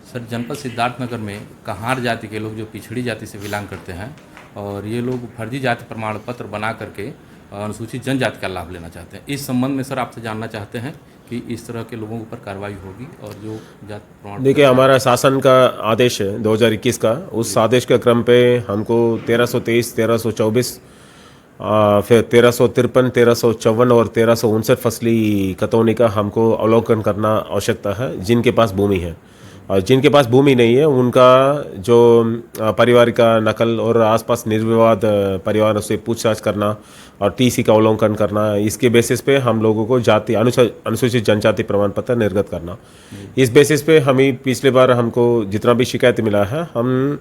Sir, जनपद सिद्धार्थनगर में कहार जाति के लोग जो पिछड़ी जाति से बिलोंग करते हैं और ये लोग फर्जी जाति प्रमाण पत्र बना करके अनुसूचित जनजाति का लाभ लेना चाहते हैं। इस संबंध में सर आपसे जानना चाहते हैं कि इस तरह के लोगों के ऊपर कार्रवाई होगी और जो जाति प्रमाण। देखिए, हमारा शासन का आदेश है 2021 का, उस आदेश के क्रम पे हमको 1323, 1324, फिर 1353, 1354 और 1359 फसली कतौनी का हमको अवलोकन करना आवश्यकता है। जिनके पास भूमि है और जिनके पास भूमि नहीं है उनका जो परिवार का नकल और आसपास निर्विवाद परिवारों से पूछताछ करना और टीसी का अवलोकन करना, इसके बेसिस पे हम लोगों को जाति अनुसूचित जनजाति प्रमाण पत्र निर्गत करना। इस बेसिस पे हमें पिछले बार हमको जितना भी शिकायत मिला है, हम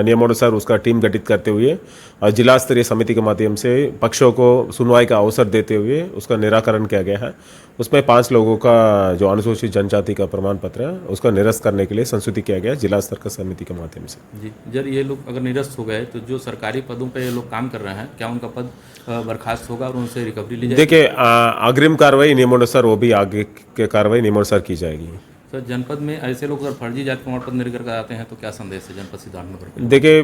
नियमानुसार उसका टीम गठित करते हुए और जिला स्तरीय समिति के माध्यम से पक्षों को सुनवाई का अवसर देते हुए उसका निराकरण किया गया है। उसमें 5 लोगों का जो अनुसूचित जनजाति का प्रमाण पत्र है उसका निरस्त करने के लिए संशोधित किया गया जिला स्तर का समिति के माध्यम से। जी, जब ये लोग अगर निरस्त हो गए तो जो सरकारी पदों पे ये लोग काम कर रहे हैं, क्या उनका पद बर्खास्त होगा और उनसे रिकवरी ली जाएगी? देखिए, अग्रिम कार्रवाई नियमानुसार, वो भी आगे के कार्रवाई नियमानुसार की जाएगी। सर, जनपद में ऐसे लोग अगर फर्जी जाति प्रमाण पत्र निर्गत कराते हैं तो क्या संदेश है जनपद सिद्धार्थनगर को? देखिए,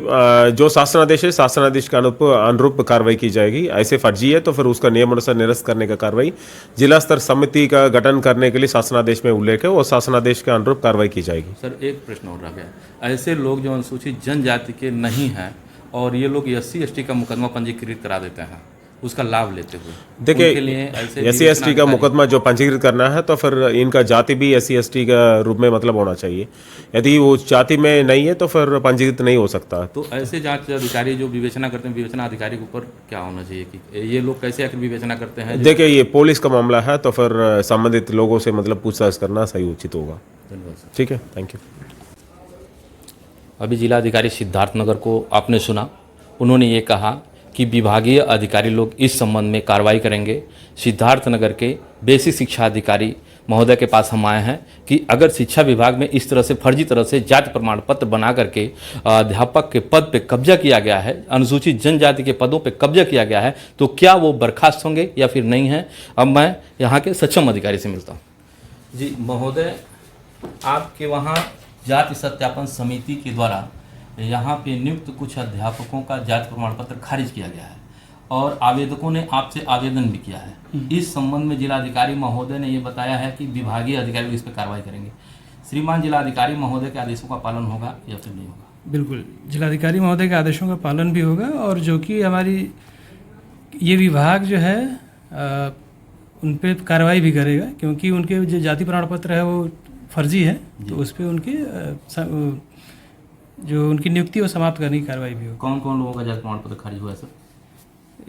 जो शासनादेश है, शासनादेश के अनुरूप कार्रवाई की जाएगी। ऐसे फर्जी है तो फिर उसका नियमानुसार निरस्त करने का कार्रवाई जिला स्तर समिति का गठन करने के लिए शासनादेश में उल्लेख है, और शासनादेश के अनुरूप कार्रवाई की जाएगी। सर, एक प्रश्न और रह गया। ऐसे लोग जो अनुसूचित जनजाति के नहीं हैं और ये लोग SC/ST का मुकदमा पंजीकृत करा देते हैं उसका लाभ लेते हुए, देखिए SC/ST का मुकदमा जो पंजीकृत करना है तो फिर इनका जाति भी SC/ST का रूप में मतलब होना चाहिए। यदि वो जाति में नहीं है तो फिर पंजीकृत नहीं हो सकता। तो ऐसे जांच अधिकारी जो विवेचना करते हैं, विवेचना अधिकारी के ऊपर क्या होना चाहिए कि ये लोग कैसे आखिर विवेचना करते हैं? देखिए, ये पुलिस का मामला है तो फिर संबंधित लोगों से मतलब पूछताछ करना सही उचित होगा। धन्यवाद सर। ठीक है, थैंक यू। अभी जिलाधिकारी सिद्धार्थनगर को आपने सुना, उन्होंने ये कहा कि विभागीय अधिकारी लोग इस संबंध में कार्रवाई करेंगे। सिद्धार्थनगर के बेसिक शिक्षा अधिकारी महोदय के पास हम आए हैं कि अगर शिक्षा विभाग में इस तरह से फर्जी तरह से जाति प्रमाण पत्र बना करके अध्यापक के पद पे कब्जा किया गया है, अनुसूचित जनजाति के पदों पे कब्जा किया गया है, तो क्या वो बर्खास्त होंगे या फिर नहीं है? अब मैं यहाँ के सक्षम अधिकारी से मिलता हूँ। जी महोदय, आपके वहाँ जाति सत्यापन समिति के द्वारा यहाँ पे नियुक्त कुछ अध्यापकों का जाति प्रमाण पत्र खारिज किया गया है और आवेदकों ने आपसे आवेदन भी किया है। इस संबंध में जिलाधिकारी महोदय ने ये बताया है कि विभागीय अधिकारी इस पर कार्रवाई करेंगे। श्रीमान जिलाधिकारी महोदय के आदेशों का पालन होगा या फिर नहीं होगा? बिल्कुल, जिलाधिकारी महोदय के आदेशों का पालन भी होगा और जो कि हमारी ये विभाग जो है उन पर कार्रवाई भी करेगा, क्योंकि उनके जो जाति प्रमाण पत्र है वो फर्जी है, तो उस पर उनके जो उनकी नियुक्ति वो समाप्त करने की कार्रवाई भी होगी। कौन कौन लोगों का जाति प्रमाण पत्र खारिज हुआ है सर?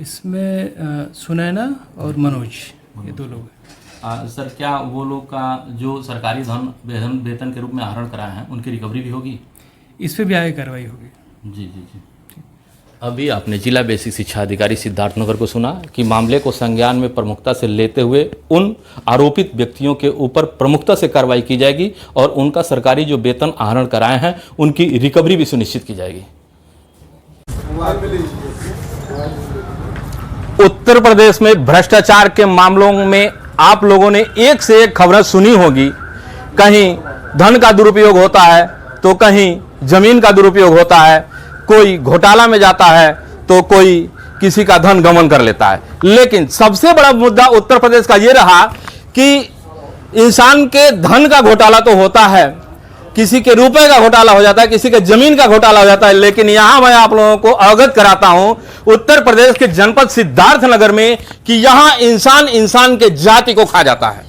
इसमें सुनैना और मनोज, ये 2 लोग हैं। सर, क्या वो लोग का जो सरकारी धन वेतन के रूप में आहरण कराए हैं उनकी रिकवरी भी होगी? इस पर भी आगे कार्रवाई होगी। जी जी जी। अभी आपने जिला बेसिक शिक्षा अधिकारी सिद्धार्थनगर को सुना कि मामले को संज्ञान में प्रमुखता से लेते हुए उन आरोपित व्यक्तियों के ऊपर प्रमुखता से कार्रवाई की जाएगी और उनका सरकारी जो वेतन आहरण कराए हैं उनकी रिकवरी भी सुनिश्चित की जाएगी। उत्तर प्रदेश में भ्रष्टाचार के मामलों में आप लोगों ने एक से एक खबरें सुनी होगी। कहीं धन का दुरुपयोग होता है तो कहीं जमीन का दुरुपयोग होता है, कोई घोटाला में जाता है तो कोई किसी का धन गमन कर लेता है। लेकिन सबसे बड़ा मुद्दा उत्तर प्रदेश का यह रहा कि इंसान के धन का घोटाला तो होता है, किसी के रुपए का घोटाला हो जाता है, किसी के जमीन का घोटाला हो जाता है। लेकिन यहां मैं आप लोगों को अवगत कराता हूं उत्तर प्रदेश के जनपद सिद्धार्थनगर में कि यहां इंसान के जाति को खा जाता है।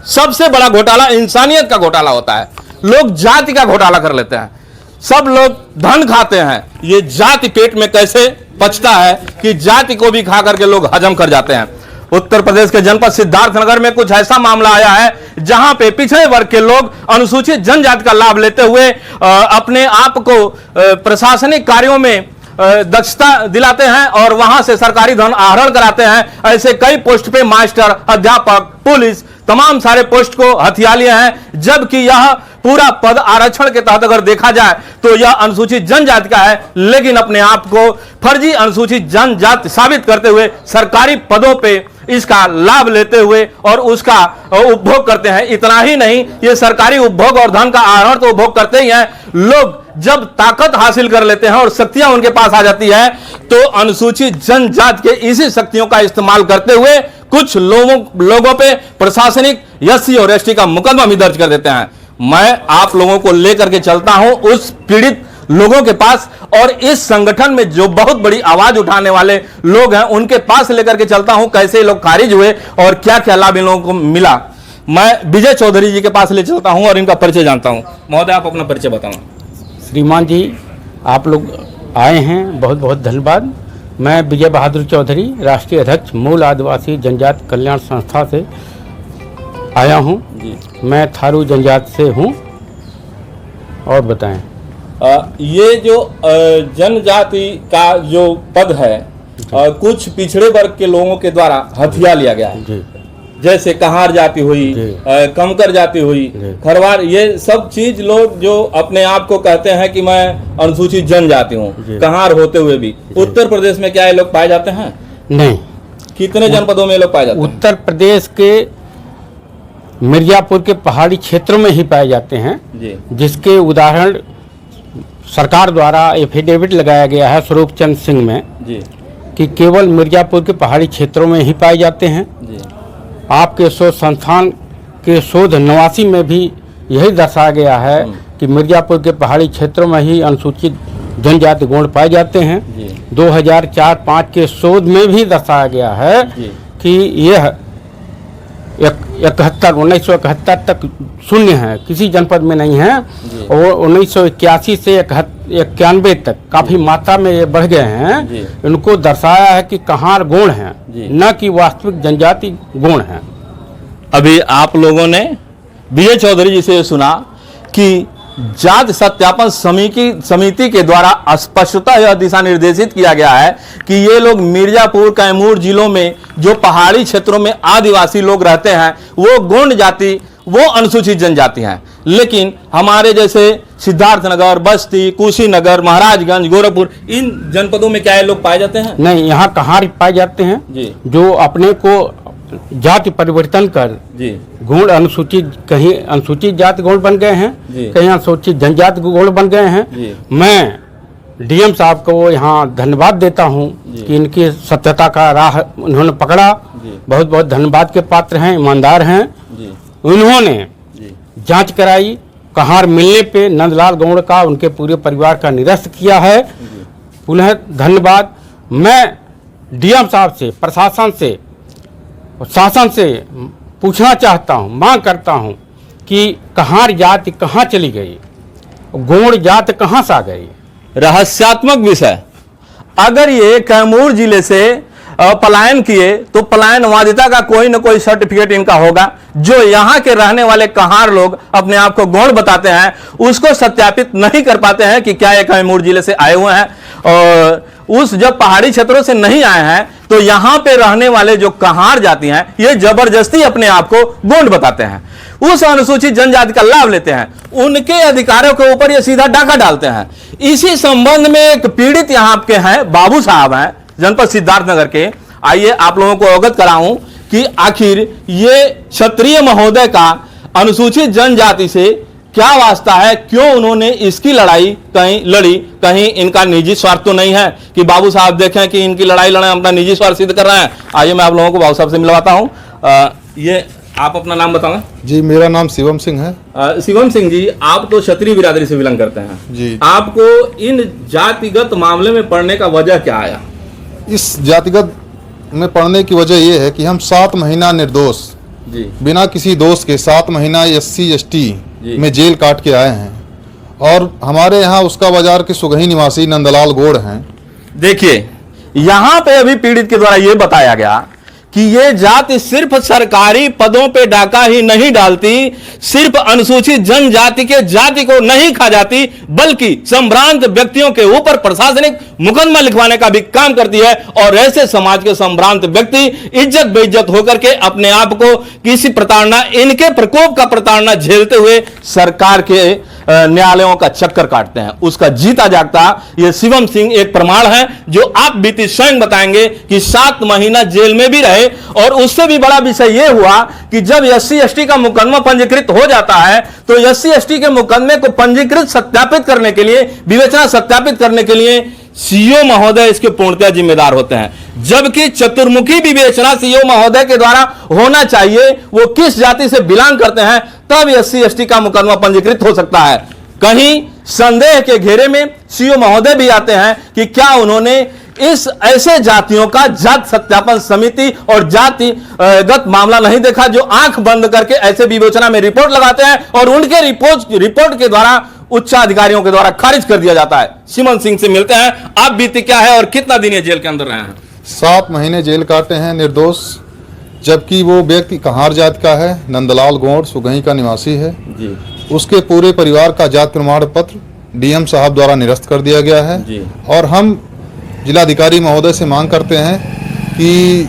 सबसे बड़ा घोटाला इंसानियत का घोटाला होता है, लोग जाति का घोटाला कर लेते हैं। सब लोग धन खाते हैं, ये जाति पेट में कैसे पचता है कि जाति को भी खा करके लोग हजम कर जाते हैं। उत्तर प्रदेश के जनपद सिद्धार्थनगर में कुछ ऐसा मामला आया है जहां पे पिछड़े वर्ग के लोग अनुसूचित जनजाति का लाभ लेते हुए अपने आप को प्रशासनिक कार्यों में दक्षता दिलाते हैं और वहां से सरकारी धन आहरण कराते हैं। ऐसे कई पोस्ट पे मास्टर, अध्यापक, पुलिस, तमाम सारे पोस्ट को हथिया लिए हैं, जबकि यह पूरा पद आरक्षण के तहत अगर देखा जाए तो यह अनुसूचित जनजाति का है, लेकिन अपने आप को फर्जी अनुसूचित जनजाति साबित करते हुए सरकारी पदों पे इसका लाभ लेते हुए और उसका उपभोग करते हैं। इतना ही नहीं, ये सरकारी उपभोग और धन का आहरण तो उपभोग करते ही हैं, लोग जब ताकत हासिल कर लेते हैं और शक्तियां उनके पास आ जाती है तो अनुसूचित जनजाति के इसी शक्तियों का इस्तेमाल करते हुए कुछ लोगों पे प्रशासनिक एससी और एसटी का मुकदमा भी दर्ज कर देते हैं। मैं आप लोगों को लेकर के चलता हूं उस पीड़ित लोगों के पास, और इस संगठन में जो बहुत बड़ी आवाज उठाने वाले लोग हैं उनके पास लेकर के चलता हूं, कैसे लोग खारिज हुए और क्या क्या लाभ इन लोगों को मिला। मैं विजय चौधरी जी के पास ले चलता हूं और इनका परिचय जानता हूं। महोदय, आप अपना परिचय बताओ। श्रीमान जी, आप लोग आए हैं, बहुत बहुत धन्यवाद। मैं विजय बहादुर चौधरी, राष्ट्रीय अध्यक्ष मूल आदिवासी जनजाति कल्याण संस्था से आया हूं जी। मैं थारू जनजाति से हूं। और बताएं। ये जो जनजाति का जो पद है कुछ पिछड़े वर्ग के लोगों के द्वारा हथिया लिया गया है जी। जैसे कहार जाति हुई, कमकर जाति हुई, खरवार, ये सब चीज लोग जो अपने आप को कहते हैं कि मैं अनुसूचित जनजाति हूँ, कहार होते हुए भी उत्तर प्रदेश में क्या ये लोग पाए जाते हैं? नहीं। कितने जनपदों में ये लोग पाए जाते हैं? उत्तर प्रदेश के मिर्जापुर के पहाड़ी क्षेत्रों में ही पाए जाते हैं जी। जिसके उदाहरण सरकार द्वारा एफिडेविट लगाया गया है स्वरूप चंद सिंह में जी। कि केवल मिर्जापुर के पहाड़ी क्षेत्रों में ही पाए जाते हैं जी। आपके शोध संस्थान के शोध 89 में भी यही दर्शाया गया है कि मिर्जापुर के पहाड़ी क्षेत्रों में ही अनुसूचित जनजाति गुण पाए जाते हैं। 2004-05 के शोध में भी दर्शाया गया है कि यह 1971 तक शून्य है, किसी जनपद में नहीं है, और 1981 से 91 तक काफी मात्रा में ये बढ़ गए हैं। इनको दर्शाया है कि कहार गुण है, न कि वास्तविक जनजाति गुण है। अभी आप लोगों ने विजय चौधरी जी से सुना कि जाति सत्यापन समिति के द्वारा स्पष्टता यह दिशा निर्देशित किया गया है कि ये लोग मिर्जापुर, कैमूर जिलों में जो पहाड़ी क्षेत्रों में आदिवासी लोग रहते हैं वो गोंड जाति, वो अनुसूचित जनजाति हैं। लेकिन हमारे जैसे सिद्धार्थनगर, बस्ती, कुशीनगर, महाराजगंज, गोरखपुर, इन जनपदों में क्या ये लोग पाए जाते हैं? नहीं, यहाँ कहार पाए जाते हैं जी। जो अपने को जाति परिवर्तन कर जी गुण अनुसूचित, कहीं अनुसूचित जाति गुण बन गए हैं, कहीं अनुसूचित जनजाति गुण बन गए हैं। मैं डीएम साहब को यहाँ धन्यवाद देता हूँ कि इनकी सत्यता का राह उन्होंने पकड़ा। बहुत बहुत धन्यवाद के पात्र हैं, ईमानदार हैं। उन्होंने जांच कराई, कहार मिलने पे नंदलाल गौड़ का, उनके पूरे परिवार का निरस्त किया है। पुनः धन्यवाद। मैं डीएम साहब से, प्रशासन से, शासन से पूछना चाहता हूँ, मांग करता हूँ कि कहार जाति कहाँ चली गई, गौड़ जाति कहाँ से आ गई? रहस्यात्मक विषय। अगर ये कैमूर जिले से पलायन किए तो पलायनवादिता का कोई न कोई सर्टिफिकेट इनका होगा। जो यहाँ के रहने वाले कहार लोग अपने आप को गौड़ बताते हैं उसको सत्यापित नहीं कर पाते हैं कि क्या ये कैमूर जिले से आए हुए हैं, और उस जब पहाड़ी क्षेत्रों से नहीं आए हैं तो यहाँ पे रहने वाले जो कहार जाति हैं ये जबरदस्ती अपने आप को गोंड बताते हैं, उस अनुसूचित जनजाति का लाभ लेते हैं, उनके अधिकारों के ऊपर ये सीधा डाका डालते हैं। इसी संबंध में एक पीड़ित यहाँ के हैं, बाबू साहब हैं, जनपद सिद्धार्थनगर के। आइए आप लोगों को अवगत कराऊं कि आखिर ये क्षत्रिय महोदय का अनुसूचित जनजाति से क्या वास्ता है, क्यों उन्होंने इसकी लड़ाई कहीं लड़ी, कहीं इनका निजी स्वार्थ तो नहीं है कि बाबू साहब देखें कि इनकी लड़ाई लड़े अपना निजी स्वार्थ सिद्ध कर रहे हैं। आइए मैं आप लोगों को बाबू साहब से मिलवाता हूं। ये आप अपना नाम बताओ। जी, मेरा नाम शिवम सिंह है। शिवम सिंह जी, आप तो क्षत्रिय बिरादरी से बिलोंग करते हैं जी। आपको इन जातिगत मामले में पढ़ने का वजह क्या आया? इस जातिगत में पढ़ने की वजह यह है कि हम 7 महीना निर्दोष जी, बिना किसी दोष के 7 महीना SC ST में जेल काट के आए हैं, और हमारे यहाँ उसका बाजार के सुगही निवासी नंदलाल गौड़ हैं। देखिए, यहाँ पे अभी पीड़ित के द्वारा ये बताया गया कि ये जाति सिर्फ सरकारी पदों पे डाका ही नहीं डालती, सिर्फ अनुसूचित जनजाति के जाति को नहीं खा जाती, बल्कि संभ्रांत व्यक्तियों के ऊपर प्रशासनिक मुकदमा लिखवाने का भी काम करती है। और ऐसे समाज के संभ्रांत व्यक्ति इज्जत बेइज्जत होकर के अपने आप को किसी प्रताड़ना, इनके प्रकोप का प्रताड़ना झेलते हुए सरकार के न्यायालयों का चक्कर काटते हैं। उसका जीता जागता ये शिवम सिंह एक प्रमाण है, जो आप बीती स्वयं बताएंगे कि 7 महीना जेल में भी रहे। और उससे भी बड़ा विषय यह हुआ कि जब SC/ST का मुकदमा पंजीकृत हो जाता है तो SC/ST के मुकदमे को पंजीकृत सत्यापित करने के लिए, विवेचना सत्यापित करने के लिए सीओ महोदय इसके पूर्णतः जिम्मेदार होते हैं, जबकि चतुर्मुखी विवेचना सीओ महोदय के द्वारा होना चाहिए। वो किस जाति से बिलोंग करते हैं तब SC/ST का मुकदमा पंजीकृत हो सकता है। कहीं संदेह के घेरे में सीओ महोदय भी आते हैं कि क्या उन्होंने इस ऐसे जातियों का जात सत्यापन समिति और जातिगत मामला नहीं देखा, जो आंख बंद करके ऐसे विवेचना में रिपोर्ट लगाते हैं और उनके रिपोर्ट के द्वारा उच्चाधिकारियों के द्वारा खारिज कर दिया जाता है। शिवम सिंह से मिलते हैं, आप बीती क्या है और कितना दिन ये जेल के अंदर रहे हैं? 7 महीने जेल काटे हैं निर्दोष, जबकि वो व्यक्ति कहार जात का है, नंदलाल गौड़ सुगही का निवासी है जी। उसके पूरे परिवार का जात प्रमाण पत्र DM साहब द्वारा निरस्त कर दिया गया है जी। और हम जिलाधिकारी महोदय से मांग करते हैं कि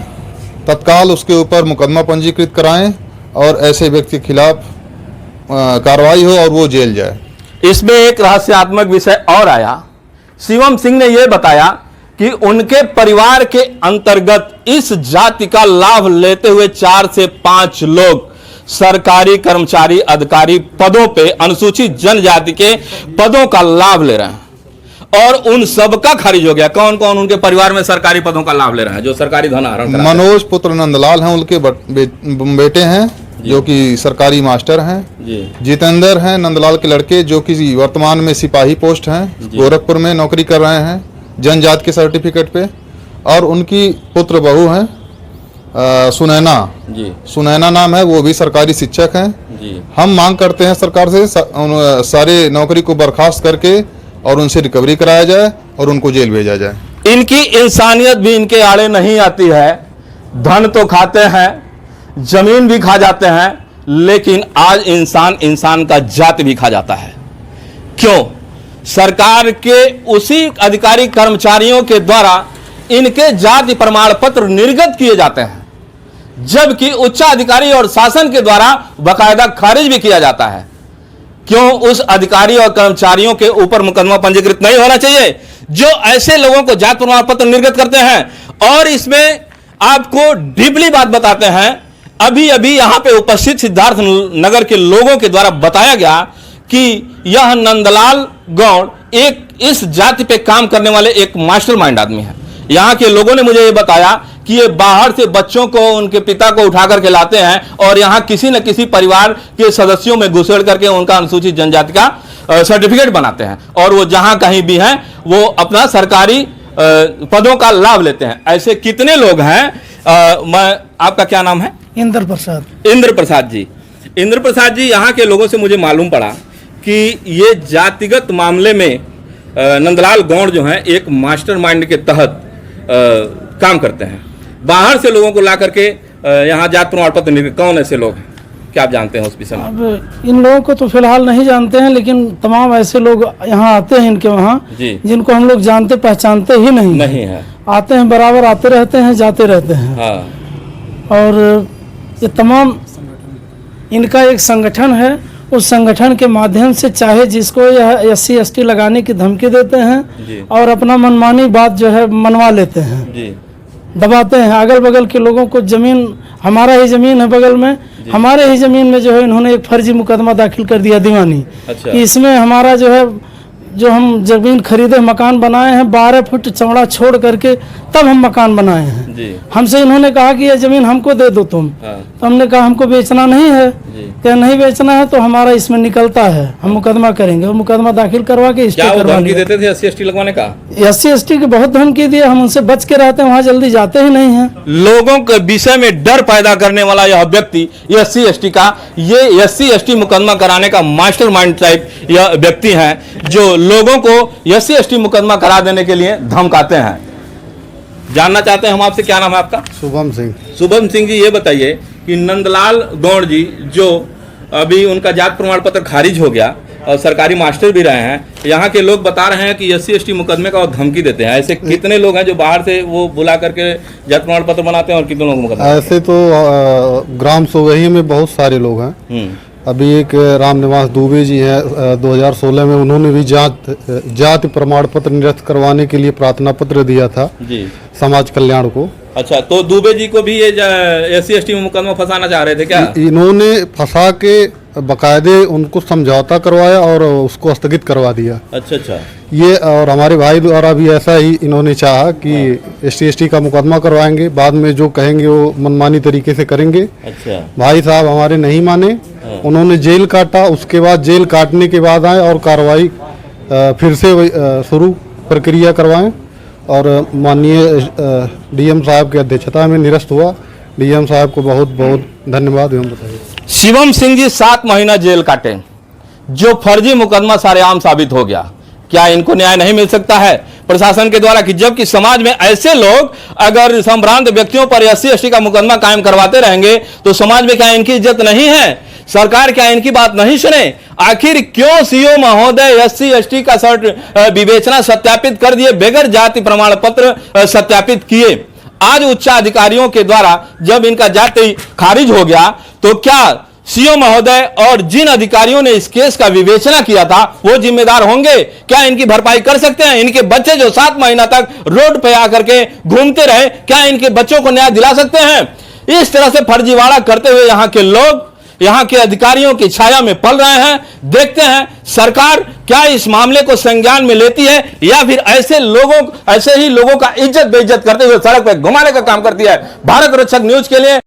तत्काल उसके ऊपर मुकदमा पंजीकृत कराएं और ऐसे व्यक्ति के खिलाफ कार्रवाई हो और वो जेल जाए। इसमें एक रहस्यात्मक विषय और आया। शिवम सिंह ने यह बताया कि उनके परिवार के अंतर्गत इस जाति का लाभ लेते हुए 4 से 5 लोग सरकारी कर्मचारी अधिकारी पदों पे अनुसूचित जनजाति के पदों का लाभ ले रहे हैं और उन सब का खारिज हो गया। कौन कौन उनके परिवार में सरकारी पदों का लाभ ले रहे हैं, जो सरकारी धन आहरण कराते हैं? मनोज पुत्र नंदलाल हैं, उनके बेटे हैं जो कि सरकारी मास्टर हैं जी। जितेंद्र हैं नंदलाल के लड़के, जो कि वर्तमान में सिपाही पोस्ट हैं, गोरखपुर में नौकरी कर रहे हैं जनजाति के सर्टिफिकेट पे। और उनकी पुत्र बहू हैं सुनैना जी। सुनैना नाम है, वो भी सरकारी शिक्षक हैं जी। हम मांग करते हैं सरकार से सारे नौकरी को बर्खास्त करके और उनसे रिकवरी कराया जाए और उनको जेल भेजा जाए। इनकी इंसानियत भी इनके आड़े नहीं आती है। धन तो खाते हैं, जमीन भी खा जाते हैं, लेकिन आज इंसान का जात भी खा जाता है। क्यों? सरकार के उसी अधिकारी कर्मचारियों के द्वारा इनके जाति प्रमाण पत्र निर्गत किए जाते हैं, जबकि उच्चाधिकारी और शासन के द्वारा बाकायदा खारिज भी किया जाता है। क्यों उस अधिकारी और कर्मचारियों के ऊपर मुकदमा पंजीकृत नहीं होना चाहिए जो ऐसे लोगों को जाति प्रमाण पत्र निर्गत करते हैं? और इसमें आपको डीपली बात बताते हैं, अभी अभी यहां पे उपस्थित सिद्धार्थ नगर के लोगों के द्वारा बताया गया कि यह नंदलाल गौड़ एक इस जाति पे काम करने वाले एक मास्टरमाइंड आदमी है। यहाँ के लोगों ने मुझे ये बताया कि ये बाहर से बच्चों को, उनके पिता को उठा करके लाते हैं और यहाँ किसी न किसी परिवार के सदस्यों में घुसेड़ करके उनका अनुसूचित जनजाति का सर्टिफिकेट बनाते हैं और वो जहाँ कहीं भी हैं वो अपना सरकारी पदों का लाभ लेते हैं। ऐसे कितने लोग हैं? आपका क्या नाम है? इंद्र प्रसाद। इंद्र प्रसाद जी। इंद्र प्रसाद जी, यहाँ के लोगों से मुझे मालूम पड़ा कि ये जातिगत मामले में नंदलाल गौड़ जो हैं एक मास्टरमाइंड के तहत काम करते हैं। बाहर से लोगों को ला करके यहाँ जात प्रमाण पत्र नहीं। कौन ऐसे लोग हैं, क्या आप जानते हैं उस विषय में? अब इन लोगों को तो फिलहाल नहीं जानते हैं, लेकिन तमाम ऐसे लोग यहाँ आते हैं इनके वहाँ जिनको हम लोग जानते पहचानते ही नहीं है। आते हैं, बराबर आते रहते हैं, जाते रहते हैं। हाँ। और ये तमाम इनका एक संगठन है, उस संगठन के माध्यम से चाहे जिसको यह SC/ST लगाने की धमकी देते हैं और अपना मनमानी बात जो है मनवा लेते हैं जी। दबाते हैं। अगल बगल के लोगों को जमीन, हमारा ही जमीन है बगल में, हमारे ही जमीन में जो है इन्होंने एक फर्जी मुकदमा दाखिल कर दिया दीवानी। अच्छा। कि इसमें हमारा जो है, जो हम जमीन खरीदे, मकान बनाए हैं, 12 फुट चौड़ा छोड़ करके तब हम मकान बनाए हैं जी। हमसे इन्होंने कहा कि यह जमीन हमको दे दो तुम। तो हमने कहा हमको बेचना नहीं है। क्या नहीं बेचना है तो हमारा इसमें निकलता है, हम मुकदमा करेंगे। और मुकदमा दाखिल करवा के क्या वो धमकी देते थे SC/ST लगवाने का? SC/ST की बहुत धमकी दिए, हम उनसे बच के रहते हैं, वहाँ जल्दी जाते ही नहीं हैं। लोगों के विषय में डर पैदा करने वाला यह व्यक्ति SC/ST का, ये SC/ST मुकदमा कराने का मास्टरमाइंड टाइप यह व्यक्ति है, जो लोगों को SC/ST मुकदमा करा देने के लिए धमकाते हैं। जानना चाहते हैं हम आपसे, क्या नाम है आपका? शुभम सिंह। शुभम सिंह जी, ये बताइए कि नंदलाल गौड़ जी, जो अभी उनका जात प्रमाण पत्र खारिज हो गया और सरकारी मास्टर भी रहे हैं, यहाँ के लोग बता रहे हैं कि SC/ST मुकदमे का वो धमकी देते हैं। ऐसे कितने लोग हैं जो बाहर से वो बुला करके जात प्रमाण पत्र बनाते हैं और कितने लोग मुकदमा? ऐसे तो ग्राम सोगही में बहुत सारे लोग हैं अभी एक रामनिवास दुबे जी हैं 2016 में उन्होंने भी जाति प्रमाण पत्र निरस्त करवाने के लिए प्रार्थना पत्र दिया था जी। समाज कल्याण को। अच्छा, तो दुबे जी को भी ये SC/ST में मुकदमा फंसाना चाह रहे थे क्या? इन्होंने फंसा के बकायदे उनको समझौता करवाया और उसको स्थगित करवा दिया। अच्छा अच्छा। ये और हमारे भाई द्वारा भी ऐसा ही इन्होंने चाहा कि SC/ST का मुकदमा करवाएंगे, बाद में जो कहेंगे वो मनमानी तरीके से करेंगे। अच्छा। भाई साहब हमारे नहीं माने, उन्होंने जेल काटा, उसके बाद जेल काटने के बाद आए और कार्रवाई फिर से शुरू प्रक्रिया करवाएं और माननीय DM साहब की अध्यक्षता में निरस्त हुआ। DM साहब को बहुत बहुत धन्यवाद एवं बताइए। शिवम सिंह जी 7 महीना जेल काटे, जो फर्जी मुकदमा सारेआम साबित हो गया। क्या इनको न्याय नहीं मिल सकता है प्रशासन के द्वारा कि जबकि समाज में ऐसे लोग अगर संभ्रांत व्यक्तियों पर SC/ST का मुकदमा कायम करवाते रहेंगे तो समाज में क्या इनकी इज्जत नहीं है? सरकार क्या इनकी बात नहीं सुने? आखिर क्यों CO महोदय SC/ST का विवेचना सत्यापित कर दिए बगैर जाति प्रमाण पत्र सत्यापित किए? आज उच्चाधिकारियों के द्वारा जब इनका जाति खारिज हो गया तो क्या CO महोदय और जिन अधिकारियों ने इस केस का विवेचना किया था वो जिम्मेदार होंगे? क्या इनकी भरपाई कर सकते हैं? इनके बच्चे जो 7 महीना तक रोड पे आकर के घूमते रहे, क्या इनके बच्चों को न्याय दिला सकते हैं? इस तरह से फर्जीवाड़ा करते हुए यहाँ के लोग यहाँ के अधिकारियों की छाया में पल रहे हैं। देखते हैं सरकार क्या इस मामले को संज्ञान में लेती है या फिर ऐसे ही लोगों का इज्जत बेइज्जत करते हुए सड़क पर घुमाने का काम करती है। भारत रक्षक न्यूज के लिए